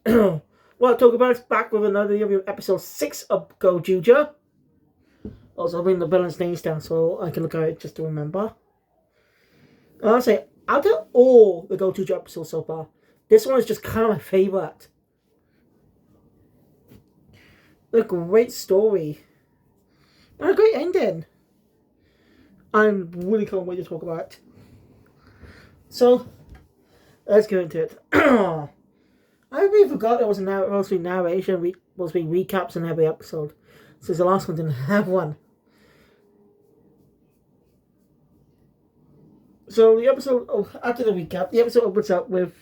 Well, talk about it's back with another review of episode 6 of Gozyuger. Also, I'll bring the villain's names down so I can look at it just to remember. I'll say, out of all the Gozyuger episodes so far, this one is just kind of my favorite. A great story. And a great ending. I really can't wait to talk about it. So, let's get into it. I really forgot there was supposed to be narration, supposed to be recaps in every episode, since the last one didn't have one. So the episode, after the recap, the episode opens up with,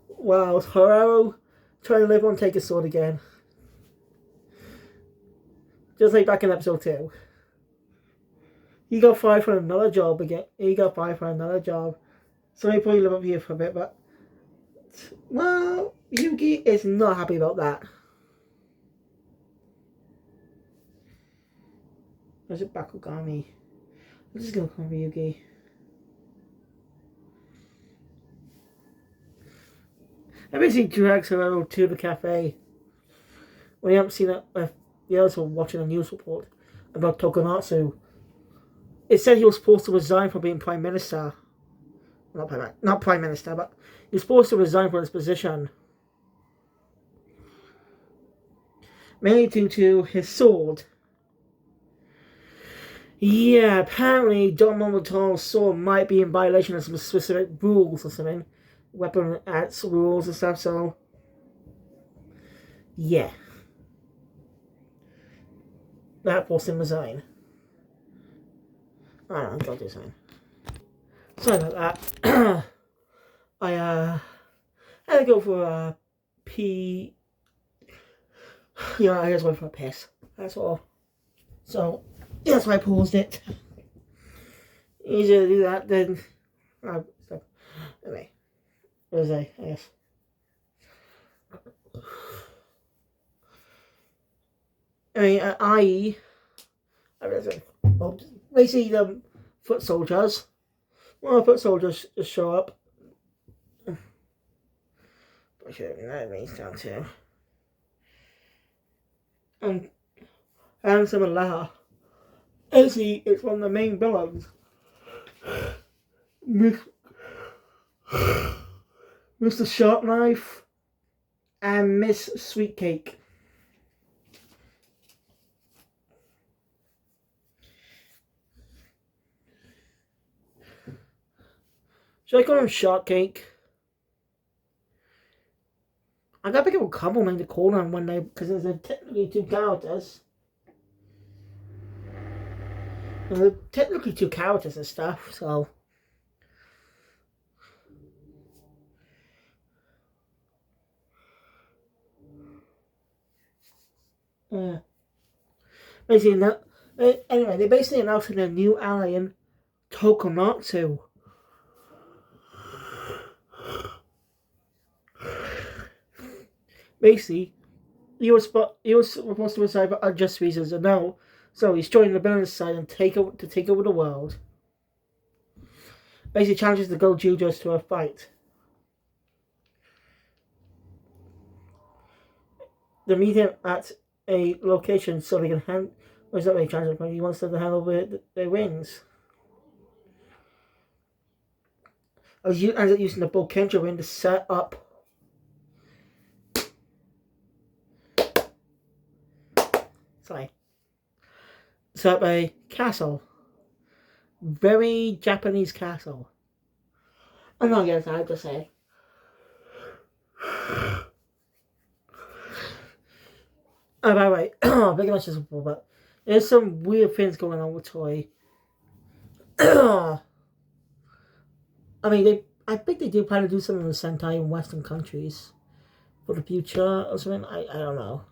well, Haru trying to live on Take a Sword again. Just like back in episode 2. He got fired for another job again. So he probably live up here for a bit, but, well, Yugi is not happy about that. There's a Bakugami. I'm just gonna call him Yugi. I basically drags her to the cafe. When you haven't seen it, the others were watching a news report about Tokonatsu. It said he was supposed to resign from being Prime Minister. Not Prime Minister, but he was supposed to resign from his position. Mainly due to his sword. Yeah, apparently No.1's sword might be in violation of some specific rules or something. Weapon acts rules and stuff, so yeah. That forced him to resign. I don't know, don't resign. Sorry about that. I had to go for a pee. Yeah, I just went for a piss. That's all. So that's why I paused it. Easier to do that than anyway. What was I guess. I mean, basically the foot soldiers. Well, foot soldiers just show up. I should have that means down too. And some of Laha. Actually, it's one of the main villains. Mr. Sharp Knife and Miss Sweet Cake. Should I call him Shark Cake? I gotta pick up a couple names to call him one day because there's technically 2 characters. And they're technically 2 characters and stuff, so. Basically, anyway, they basically announced a new alien, Tokonatsu. Basically, he was supposed to resign for unjust reasons, and now, so he's joining the villain's side and take over the world. Basically, challenges the Gozyugers to a fight. They meet him at a location so they can hand. What is that? He wants them to hand over their wings. He ends up using the Bokenja ring to set up. Set up a castle. Very Japanese castle. I'm not getting tired to say. Oh, by the way, pretty much just before, but there's some weird things going on with Toy. I mean, I think they do plan to do something with Sentai in Western countries for the future or something. I don't know.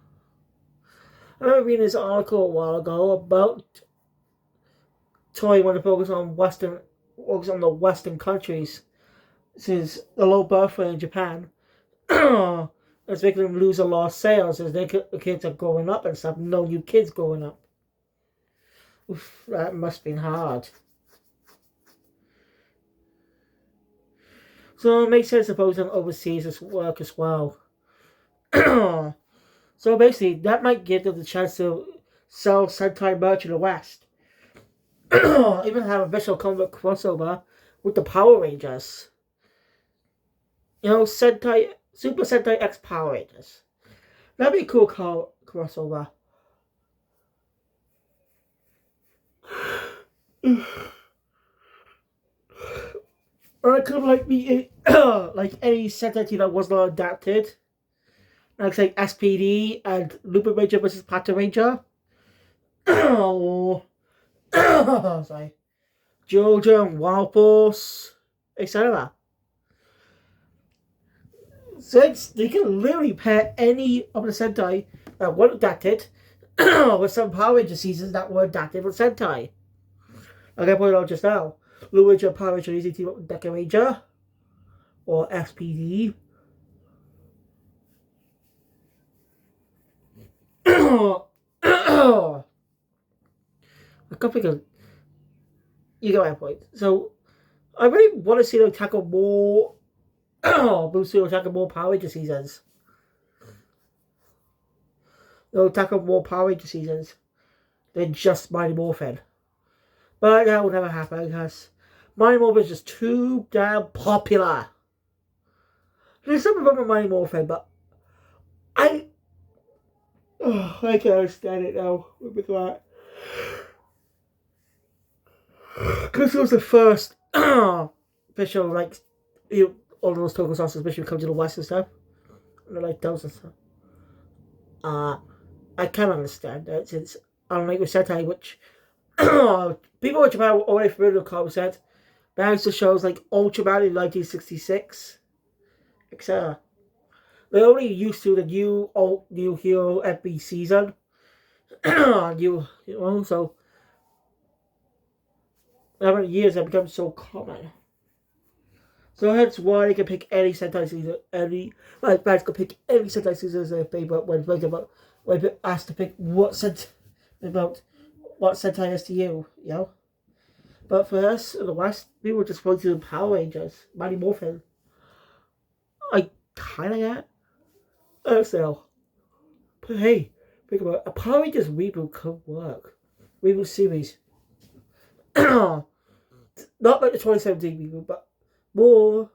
I remember reading this article a while ago about Toy want to focus on the Western countries, since the low birth rate in Japan. It's making them lose a lot of sales as their kids are growing up and stuff. No new kids growing up. Oof, that must have been hard. So it makes sense to focus on overseas work as well. So basically, that might give them the chance to sell Sentai merch in the West. Even have a visual comic crossover with the Power Rangers. You know, Sentai, Super Sentai X Power Rangers. That'd be a cool crossover. Or it could like be like any Sentai team that was not adapted. Like SPD and Lupin Ranger versus Pata Ranger. Or sorry. Jojo and Wild Force, etc. Since they can literally pair any of the Sentai that weren't adapted with some Power Ranger seasons that were adapted with Sentai. Like I pointed out just now, Blue Ranger and Power Ranger easy team up with Deca Ranger or SPD. I can't think of. You get my point. So I really want to see them tackle more. Blue Steel tackle more Power Ranger seasons. They'll tackle more Power Ranger seasons than just Mighty Morphin. But that will never happen because Mighty Morphin is just too damn popular. There's something wrong with Mighty Morphin, but I can understand it now with that. Because it was the first official, like, all those tokusatsu especially come to the West and stuff. And they're like those and stuff. I can understand that since, unlike with Sentai, which people in Japan were already familiar with concept, thanks to shows like Ultraman in 1966, etc. They're only used to the new hero every season. So over the years have become so common. So that's why they can pick any Sentai season, fans can pick any Sentai season as their favorite when asked to pick what Sentai is to you, you know. But for us in the West, we were just going to the Power Rangers, Mighty Morphin. I kinda get so. But hey, think about it, a Power Rangers reboot could work. Reboot series. Not like the 2017 reboot, but more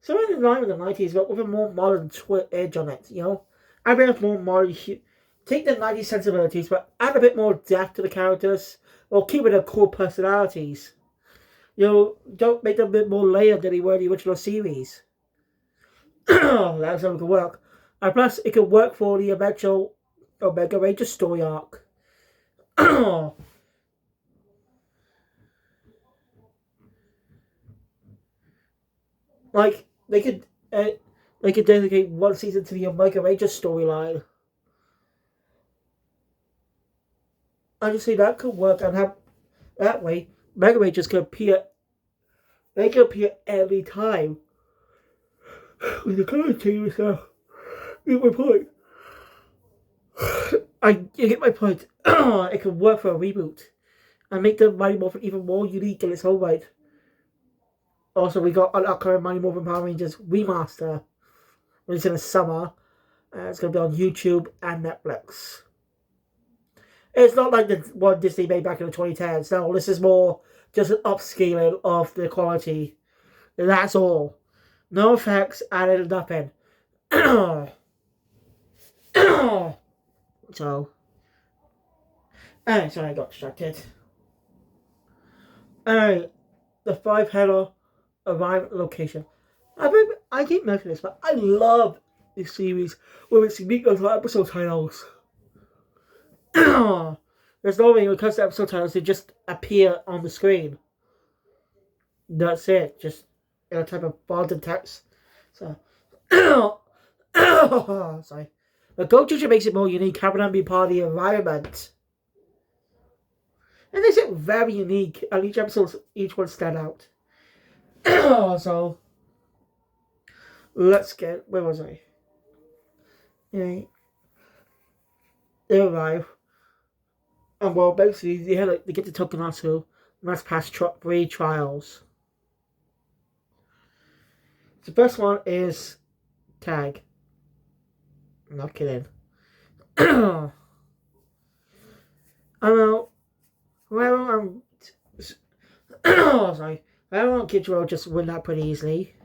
somewhere in line with the 90s, but with a more modern edge on it, you know? I bring more modern. Take the 90s sensibilities, but add a bit more depth to the characters, while keeping their core personalities. You know, don't make them a bit more layered than they were in the original series. That's how it could work. And plus, it could work for the eventual Omega Ranger story arc. Like they could dedicate one season to the Omega Ranger storyline. I just say that could work and have that way Mega Rangers could appear. They could appear every time. With the current team stuff. You get my point. You get my point. It could work for a reboot and make the Mighty Morphin even more unique in its own right. Also, we got an upcoming Mighty Morphin Power Rangers remaster, which is in the summer. It's going to be on YouTube and Netflix. It's not like the one Disney made back in the 2010s. No, this is more just an upscaling of the quality. That's all. No effects, added nothing. So, sorry, I got distracted. Alright, the 5-header arrive at the location. I keep mentioning this, but I love this series with its unique little episode titles. There's no way when it comes to episode titles, they just appear on the screen. That's it, just in a type of font and text. So, sorry. But Gozyuger makes it more unique, having them be part of the environment. And they it very unique, and each one stand out. So, let's get, where was I? Yeah, they arrive. And well, basically, they get to Tokunasu, and that's past 3 trials. The first one is Tag. I'm not kidding. I know. Well, sorry. Well, Kids Row just win that pretty easily.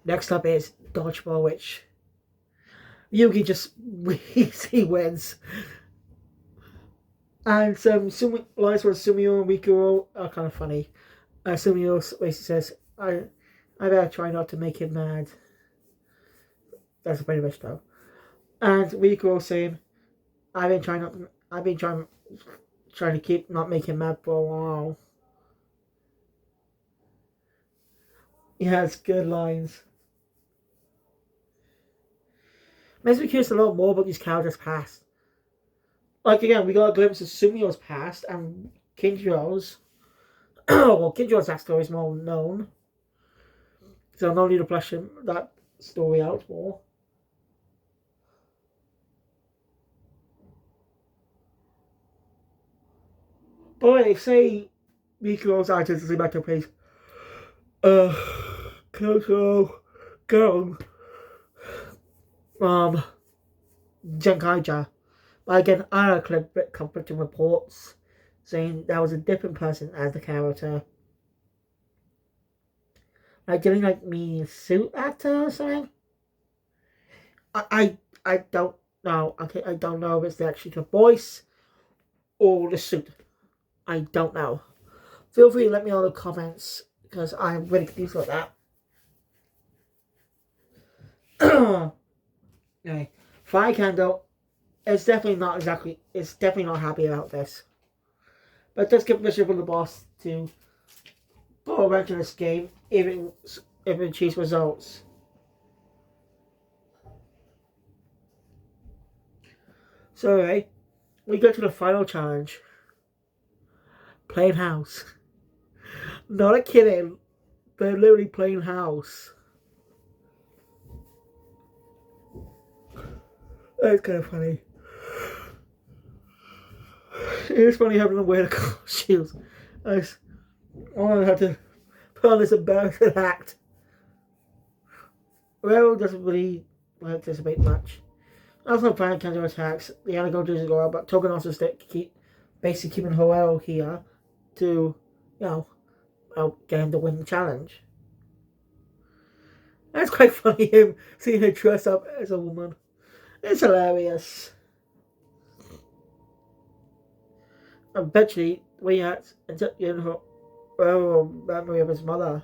Next up is Dodgeball, which Yugi just easily wins. And some lines where Sumio and Mikuro are kind of funny. Sumio basically says, I better try not to make him mad. That's pretty much though. And Mikuro saying, I've been trying to keep not making mad for a while. He has good lines. Makes me curious a lot more about these characters' past. Like again, we got a glimpse of Sumio's past and Kinjiro's. Well, Kinjiro's backstory is more known. So no need to flesh that story out more. But they say Mikuro's artist is about to place Kyoto Girl Genkaija. But again, I heard conflicting reports saying that was a different person as the character. Like getting like me suit actor or something. I don't know. Okay, I don't know if it's actually the voice or the suit. I don't know. Feel free to let me know in the comments because I'm really confused about that. Anyway, Fire Candle is definitely not happy about this. But let's give permission from the boss to put a wrench in this game if it achieves results. So anyway, we go to the final challenge. Playing house. Not a kidding. They're literally playing house. That's kind of funny. It's funny having to wear the costumes. I had to put on this embarrassing act. Well, doesn't really anticipate much. There's no plan counter attacks. The other go go out, but Token also basically keeping Hoel here to, get him to win the challenge. That's quite funny, him seeing her dress up as a woman. It's hilarious. Eventually, we had her memory of his mother.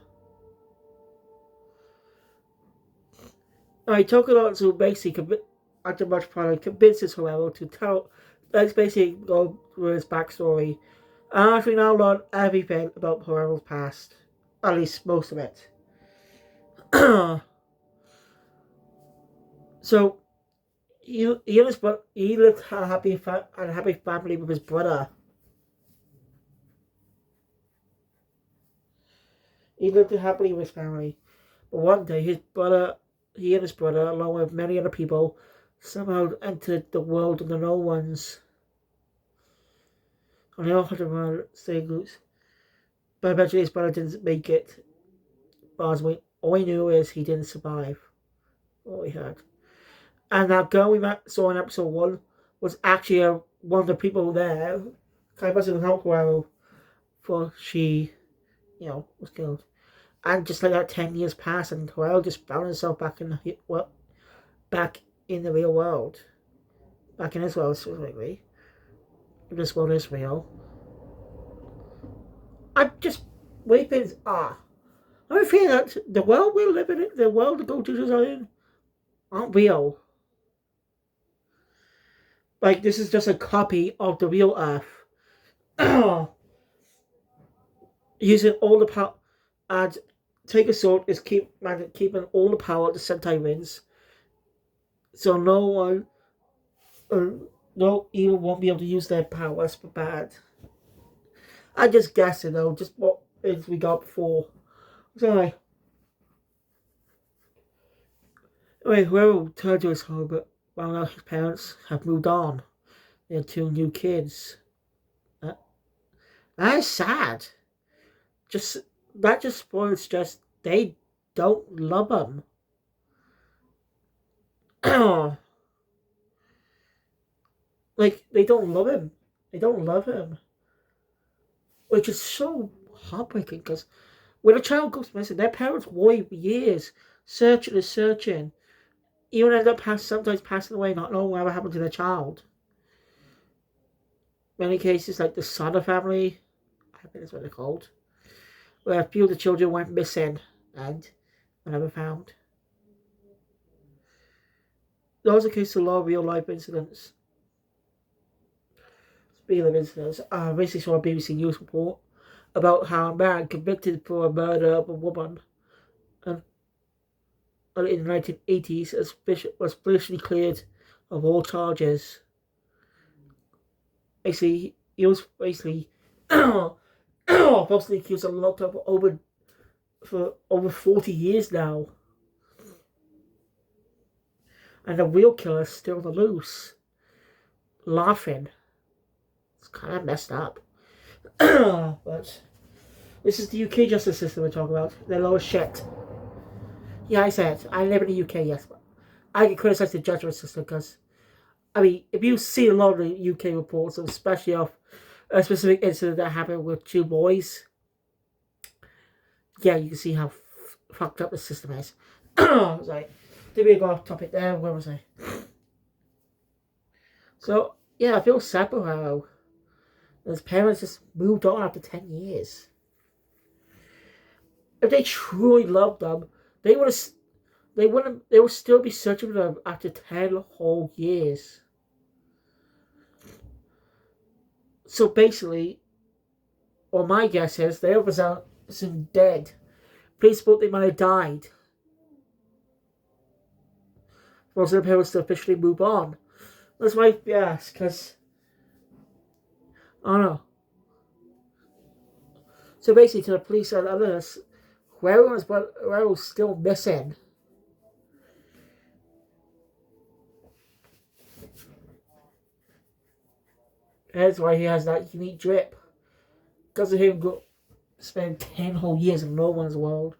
Tokonatsu basically after much pride convinces Hoel to tell. Let's basically go through his backstory. And actually now learn everything about Hoel's past. At least most of it. So he lived a happy family with his brother. He lived happily with his family. But one day he and his brother, along with many other people, somehow entered the world of the No.1s. And they all had to run things. But eventually his brother didn't make it. But all we knew is he didn't survive. All we heard. And that girl we saw in episode 1 was actually one of the people there. Kind of wasn't help Hoel before she, was killed. And just like that, 10 years passed, and Hoel just found himself back in the real world. Back in his world, specifically. This world is real. I'm just waiting. I'm feeling that the world we live in, the world the Gozyugers are in, aren't real. Like, this is just a copy of the real Earth. Using all the power, and take a sword is keeping all the power the Sentai wins. So no evil won't be able to use their powers for bad. I just guessing though, just what we got before. So anyway, whoever returned to his home, but well now his parents have moved on. They have 2 new kids. That is sad. That just spoils they don't love him. like, they don't love him. They don't love him. Which is so heartbreaking because when a child goes missing, their parents worry for years, searching and searching. Even end up sometimes passing away, not knowing whatever happened to their child. Many cases, like the Sada family, I think that's what they're called, where a few of the children went missing and were never found. Those are cases of a lot of real life incidents. Speaking of incidents, I recently saw a BBC News report about how a man convicted for a murder of a woman and in the 1980s was officially cleared of all charges. Basically, he was basically falsely accused and locked up for over 40 years now. And the real killer is still on the loose, laughing. It's kind of messed up. But this is the UK justice system we're talking about. They're low as shit. Yeah, I said, I live in the UK, yes, but I can criticize the judgment system because, I mean, if you see a lot of the UK reports, especially of a specific incident that happened with two boys, yeah, you can see how fucked up the system is. Sorry, did we go off topic there? Where was I? So, yeah, I feel sad for how his parents just moved on after 10 years. If they truly loved them, they would still be searching for them after 10 whole years. So basically, well, my guess is they was out soon dead. Police thought they might have died. Most of the parents to officially move on. That's my guess, because I don't know. So basically, to the police and others, whoever was still missing, that's why he has that unique drip. Because of him spending 10 whole years in no one's world.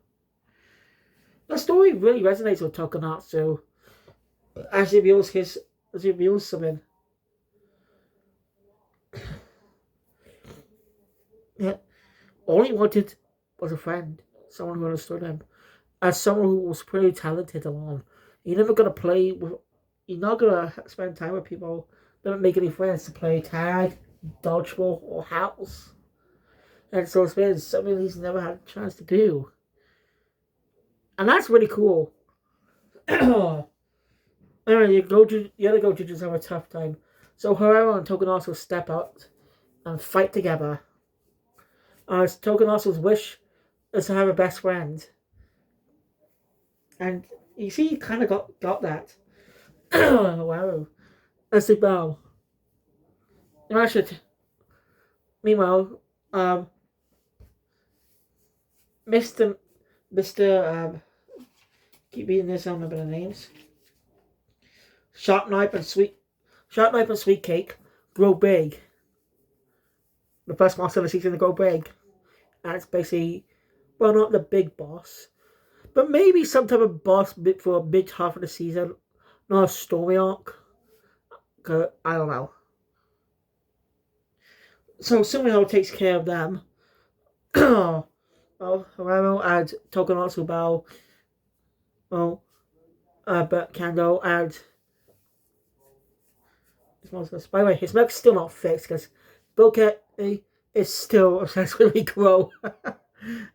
The story really resonates with Tokunatsu as he reveals something. Yeah. All he wanted was a friend, someone who understood him, as someone who was pretty talented alone. You're never gonna play with, you're not gonna spend time with people that don't make any friends to play tag, dodgeball, or house. And so it's been something he's never had a chance to do. And that's really cool. Anyway, the other Gozyugers have a tough time. So Harada and Tokunatsu step out and fight together. Tokunatsu's wish is to have a best friend. And you see, he kind of got that. Wow. As they bow. Meanwhile, Mr. Keep reading this, I don't remember the names. Sharp Knife and Sweet Cake grow big. The first monster of the season to grow big. And it's basically, well, not the big boss, but maybe some type of boss for a big half of the season. Not a story arc. I don't know. So Sumio takes care of them. Well, Harada and Tokunatsu bow. Well, but Kando and by the way, his mech's still not fixed because Boket is still obsessed with Rikuro.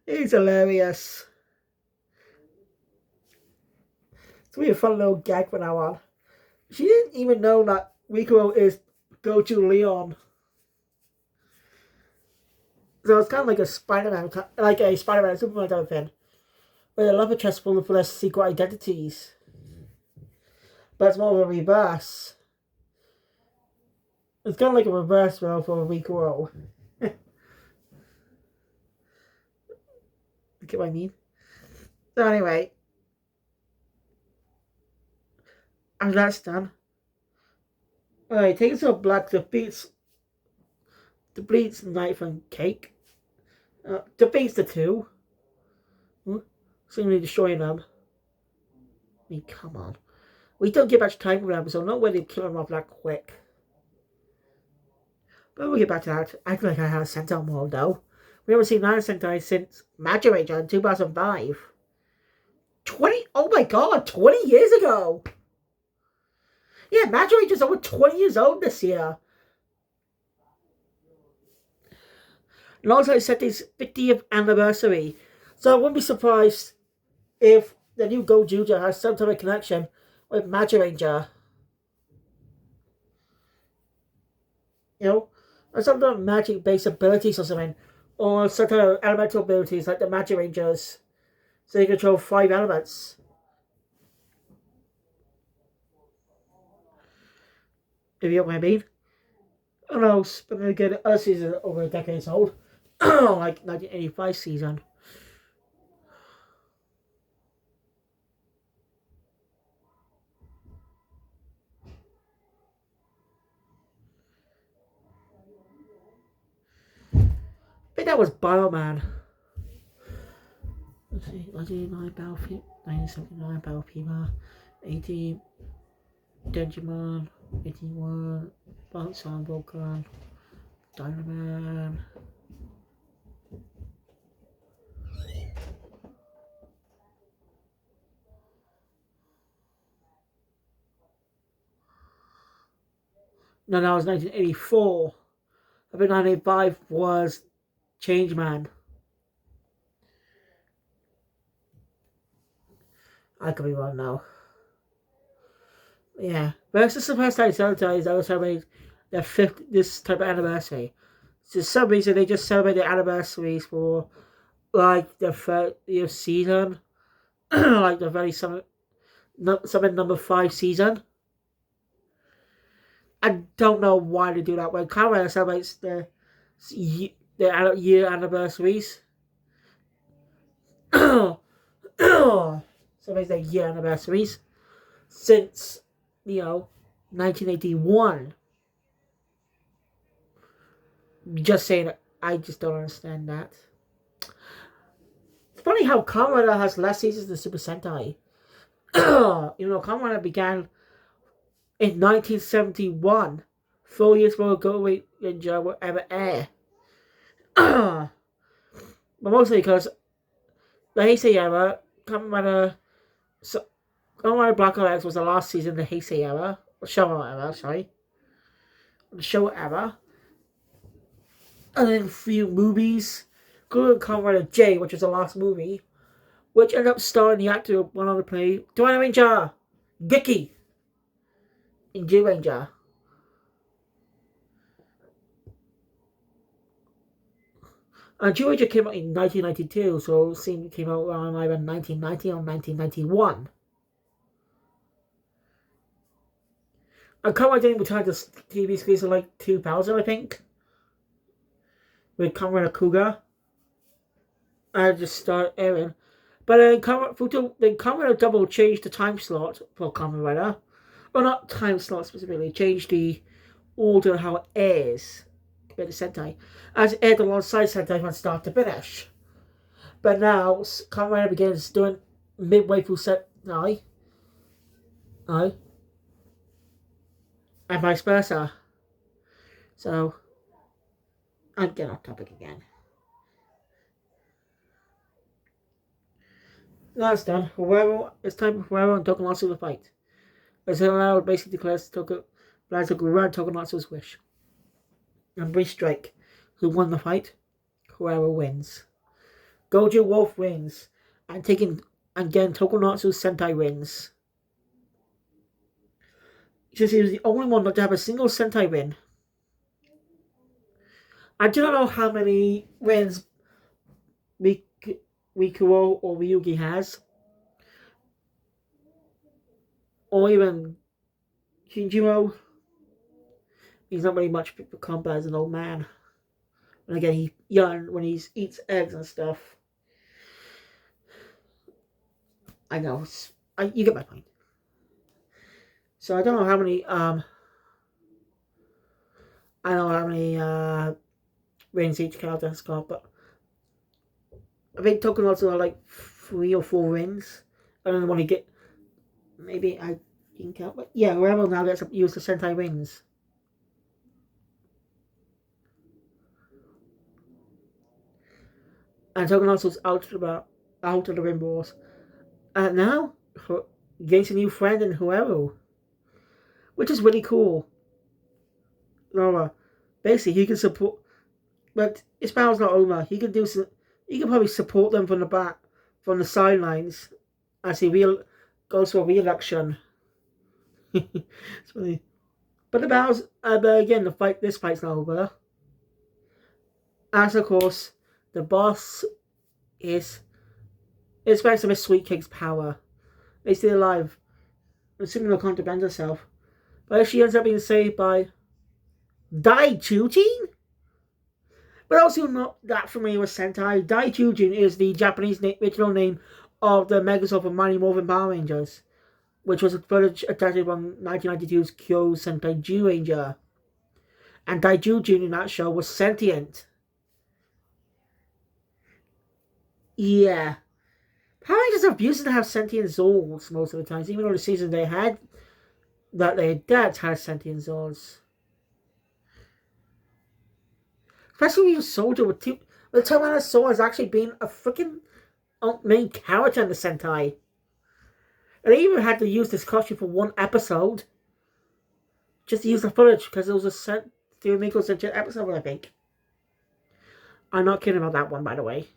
He's hilarious. It's really a fun little gag from now on. She didn't even know that Rikuro is Goju Leon. So it's kind of like a Spider-Man Superman type of thing. Where the love interest for their secret identities. But it's more of a reverse. It's kind of like a reverse role for Rikuro. You get what I mean? So anyway. And that's done. Alright, take us to black defeats knife and cake. Defeats the two. Seemingly destroying them. I mean, come on. We don't get much time with them, so no way they kill him off that quick. But we'll get back to that. I feel like I have a Sentai mode though. We haven't seen that Sentai since Magic Ranger in 2005. 20, oh my god, 20 years ago! Yeah, Magic Ranger's over 20 years old this year. And also it's his 50th anniversary. So I wouldn't be surprised if the new Gozyuger has some type of connection with Magic Ranger. You know? Or some kind of magic-based abilities or something. Or some kind of elemental abilities like the Magic Rangers. So they control 5 elements. If you know what I mean. I don't know, but then again, other seasons over a decade old. Like 1985 season. I think that was Bioman. Let's see, 1989 Battlefield, 1979 Battlefield, 80 Digimon, 81 Bounce on Volcan, Dynaman. No, that was 1984. I think 1985 was Changeman. I could be wrong now. Yeah. But it's just the first time Sentai ever celebrated their 5th, this type of anniversary. For some reason, they just celebrate their anniversaries for, like, the 30th season. Like, the very something number 5 season. I don't know why they do that. When Kamen celebrates their year anniversaries. Celebrates their year anniversaries. Since, 1981. Just saying, I just don't understand that. It's funny how Kamen Rider has less seasons than Super Sentai. Kamen Rider began in 1971. 4 years before Go Ranger will ever air. But mostly because the Heisei era, Kamen Rider Black X was the last season of the Heisei era. Showa era, sorry. The show era. And then a few movies. Including Kamen Rider J, which was the last movie. Which ended up starring the actor who went on to play Dwayne Ranger, Geki, in G Ranger. And G Ranger came out in 1992, so it came out around either 1990 or 1991. And Kamen Rider didn't return to TV screens in like 2000, I think. With Kamen Rider Kuga. And just started airing. But then Kamen Rider Double changed the time slot for Kamen Rider. Well, not time slot specifically, changed the order how it airs compared to Sentai. As it aired alongside Sentai from start to finish. But now, Kamen Rider begins doing midway through Sentai. And vice versa. So, I'm getting off topic again. Now it's done. It's time for Huevo and Tokonatsu to fight. As Huevo basically declares Vlad to grant Tokonatsu's wish. And Brief Strike, who won the fight, Huevo wins. Goju Wolf wins. And again, Tokonatsu's Sentai wins. Since he was the only one not to have a single Sentai win. I do not know how many wins Rikuo or Ryugi has. Or even Shinjiro. He's not really much for combat as an old man. And again, he's young when he eats eggs and stuff. I know. You get my point. So I don't know how many rings each character has got, but I think Tokonatsu are like 3 or 4 rings. I don't know when you get. Maybe I But yeah, Rebel now gets to use the Sentai rings. And Tokunasu out of the ring wars. And now gains a new friend in whoever, which is really cool. Nora, basically, he can support, but his battle's not over. He can do some. He can probably support them from the back, from the sidelines, as he goes for a re-election. It's funny. But the battles, but again, this fight's not over. As of course, the boss is expects to miss Sweet Cake's power. He's still alive, assuming they'll come to bend herself. But she ends up being saved by Daijujin? But also not that familiar with Sentai. Daijujin is the Japanese original name of the Megazord of Mighty Morphin Power Rangers, which was footage adapted from 1992's Kyo Sentai Zyuranger. And Daijujin in that show was sentient. Yeah. Power Rangers are used to have sentient Zords most of the times, even though the season they had their dads had sentient Zords. Especially with Soldier with two. The Tyrannosaur has actually been a freaking main character in the Sentai. And they even had to use this costume for one episode. Just to use the footage because it was a Miko sentient episode, I think. I'm not kidding about that one, by the way.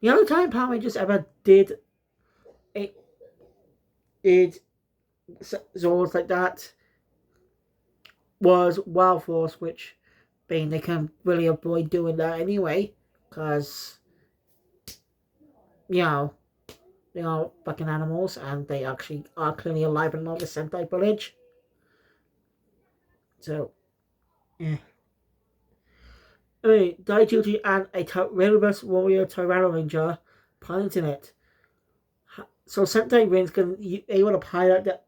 The only time Power Rangers ever did Zords like that was Wild Force, which being they can really avoid doing that anyway, because they are fucking animals and they actually are clearly alive in all the Sentai footage. So, yeah. Anyway, Daijuji and a Railbus Warrior Tyranno Ranger piloting it. So Sentai Rings can able to pilot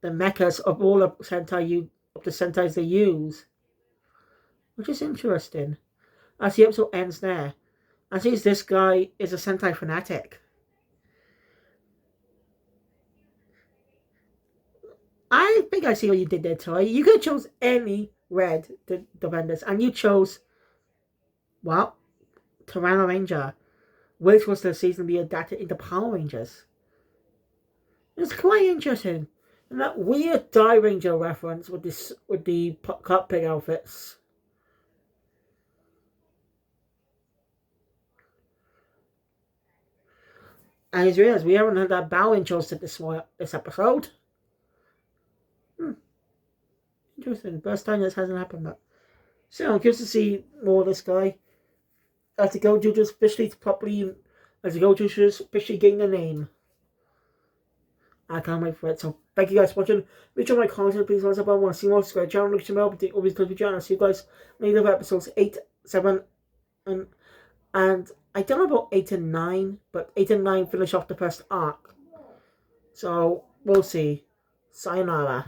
the mechas of all of the Sentais they use, which is interesting. As the episode ends there, and sees this guy is a Sentai fanatic. I think I see what you did there, Toy. You could have chose any red defenders, and you chose, well, Tyranno Ranger, which was the season to be adapted into Power Rangers. It's quite interesting. And that weird Die Ranger reference with the cockpit outfits. And he's realized we haven't had that bow intro set this episode. Interesting. First time this hasn't happened. But so I'm curious to see more of this guy. As the Gozyuger officially gain the name. I can't wait for it. So thank you guys for watching. Make sure my content, please like if I want to see more. Subscribe to the channel, look channel, but always click the channel. See you guys in the other episodes 8, 7, and I don't know about 8 and 9, but 8 and 9 finish off the first arc. So we'll see. Sayonara.